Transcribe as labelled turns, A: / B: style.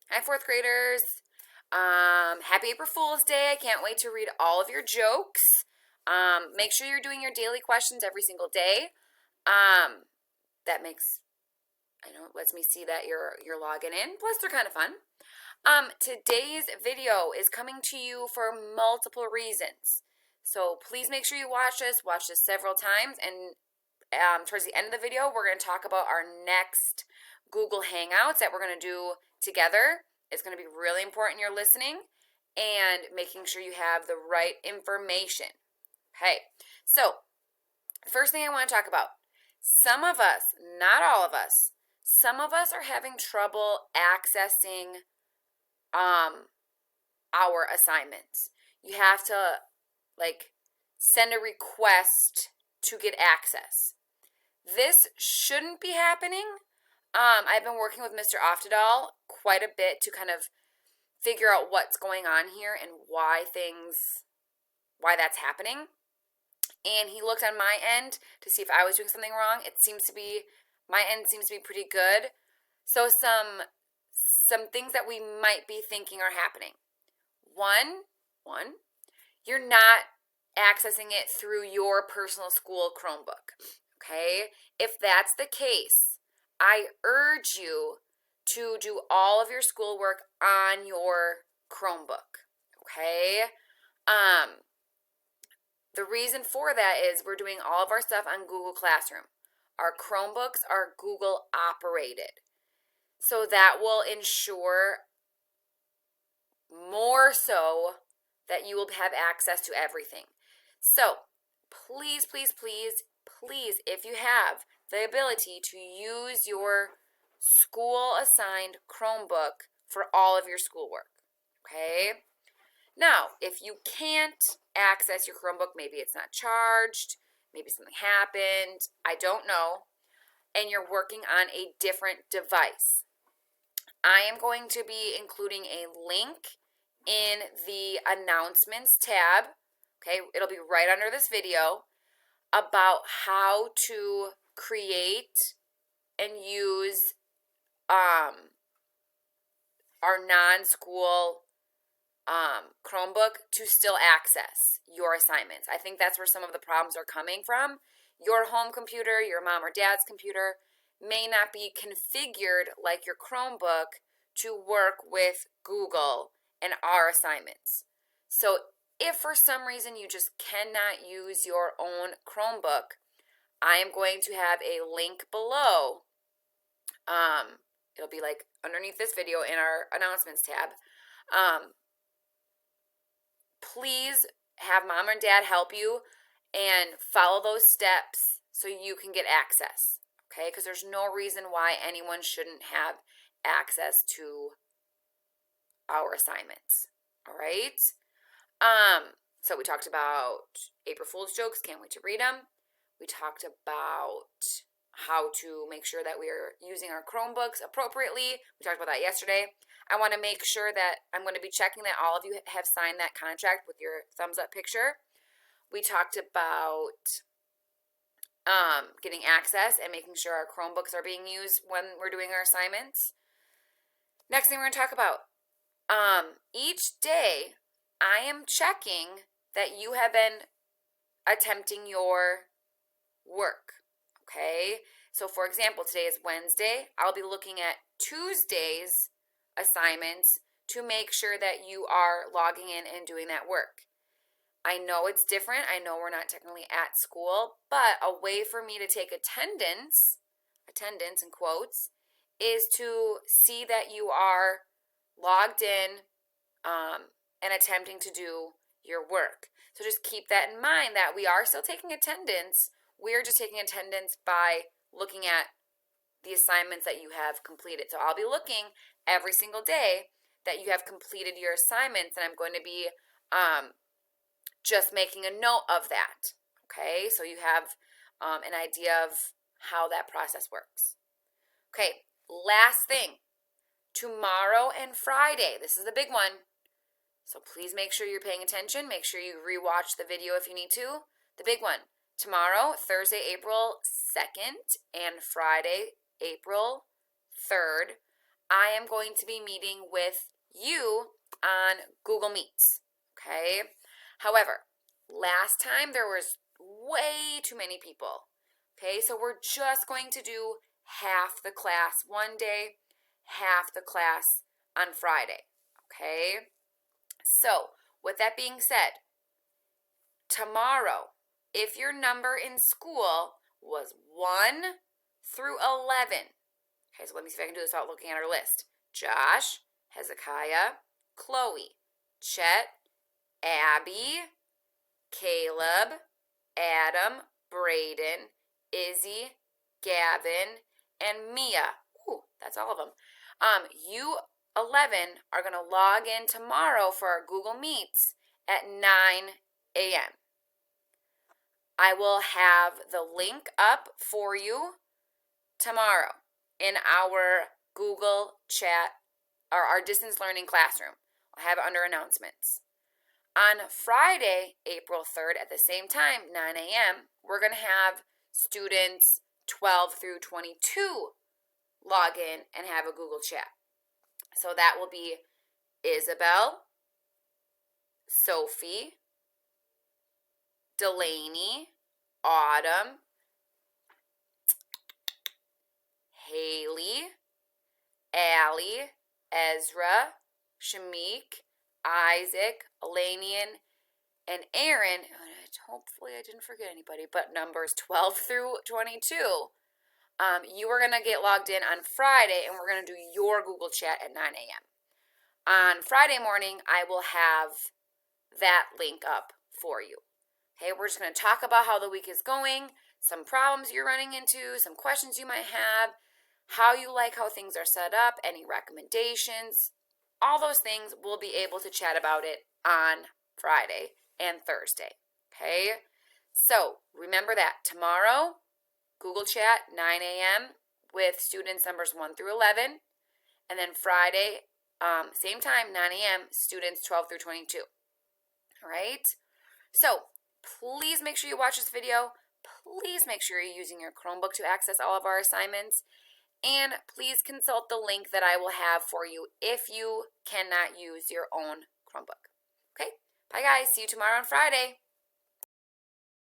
A: Hi, fourth graders. Happy April Fool's Day. I can't wait to read all of your jokes. Make sure you're doing your daily questions every single day. That makes, lets me see that you're logging in. Plus, they're kind of fun. Today's video is coming to you for multiple reasons. So please make sure you watch this several times. And towards the end of the video, we're going to talk about our next Google Hangouts that we're going to do together. It's going to be really important you're listening and making sure you have the right information. Okay, so first thing I want to talk about. Some of us, not all of us, some of us are having trouble accessing our assignments. You have to send a request to get access. This shouldn't be happening. I've been working with Mr. Oftedal quite a bit to kind of figure out what's going on here and why that's happening. And he looked on my end to see if I was doing something wrong. My end seems to be pretty good. So some things that we might be thinking are happening. One, you're not accessing it through your personal school Chromebook. Okay? If that's the case, I urge you to do all of your schoolwork on your Chromebook. Okay? The reason for that is we're doing all of our stuff on Google Classroom. Our Chromebooks are Google operated. So that will ensure more so that you will have access to everything. So please, if you have the ability to use your school-assigned Chromebook for all of your schoolwork, okay? Now, if you can't access your Chromebook, maybe it's not charged, maybe something happened, I don't know, and you're working on a different device, I am going to be including a link in the announcements tab, okay? It'll be right under this video, about how to create and use our non-school Chromebook to still access your assignments. I think that's where some of the problems are coming from. Your home computer, your mom or dad's computer may not be configured like your Chromebook to work with Google and our assignments. So if for some reason you just cannot use your own Chromebook, I am going to have a link below. It'll be like underneath this video in our announcements tab. Please have mom and dad help you and follow those steps so you can get access, okay? Because there's no reason why anyone shouldn't have access to our assignments, all right? So we talked about April Fool's jokes, can't wait to read them. We talked about how to make sure that we are using our Chromebooks appropriately. We talked about that yesterday. I want to make sure that I'm going to be checking that all of you have signed that contract with your thumbs up picture. We talked about getting access and making sure our Chromebooks are being used when we're doing our assignments. Next thing we're going to talk about, each day I am checking that you have been attempting your work, okay? So for example, today is Wednesday. I'll be looking at Tuesday's assignments to make sure that you are logging in and doing that work. I know it's different. I know we're not technically at school, but a way for me to take attendance in quotes, is to see that you are logged in and attempting to do your work. So just keep that in mind that we are still taking attendance. We're just taking attendance by looking at the assignments that you have completed. So I'll be looking every single day that you have completed your assignments, and I'm going to be just making a note of that, okay? So you have an idea of how that process works. Okay, last thing, tomorrow and Friday, this is the big one, so please make sure you're paying attention. Make sure you rewatch the video if you need to. The big one, tomorrow, Thursday, April 2nd, and Friday, April 3rd, I am going to be meeting with you on Google Meets, okay? However, last time there was way too many people, okay? So we're just going to do half the class one day, half the class on Friday, okay? So with that being said, tomorrow, if your number in school was 1 through 11, okay, so let me see if I can do this without looking at our list. Josh, Hezekiah, Chloe, Chet, Abby, Caleb, Adam, Braden, Izzy, Gavin, and Mia. Ooh, that's all of them. You 11 are going to log in tomorrow for our Google Meets at 9 a.m. I will have the link up for you tomorrow in our Google chat or our distance learning classroom. I'll have it under announcements. On Friday, April 3rd, at the same time, 9 a.m., we're going to have students 12 through 22 log in and have a Google chat. So that will be Isabel, Sophie, Delaney, Autumn, Haley, Allie, Ezra, Shamik, Isaac, Elanian, and Aaron. Hopefully I didn't forget anybody, but numbers 12 through 22. You are going to get logged in on Friday, and we're going to do your Google chat at 9 a.m. On Friday morning, I will have that link up for you. Okay, we're just going to talk about how the week is going, some problems you're running into, some questions you might have, how you like how things are set up, any recommendations. All those things, we'll be able to chat about it on Friday and Thursday. Okay, so remember that tomorrow, Google Chat, 9 a.m. with students numbers 1 through 11. And then Friday, same time, 9 a.m., students 12 through 22. All right? So please make sure you watch this video. Please make sure you're using your Chromebook to access all of our assignments. And please consult the link that I will have for you if you cannot use your own Chromebook. Okay? Bye, guys. See you tomorrow on Friday.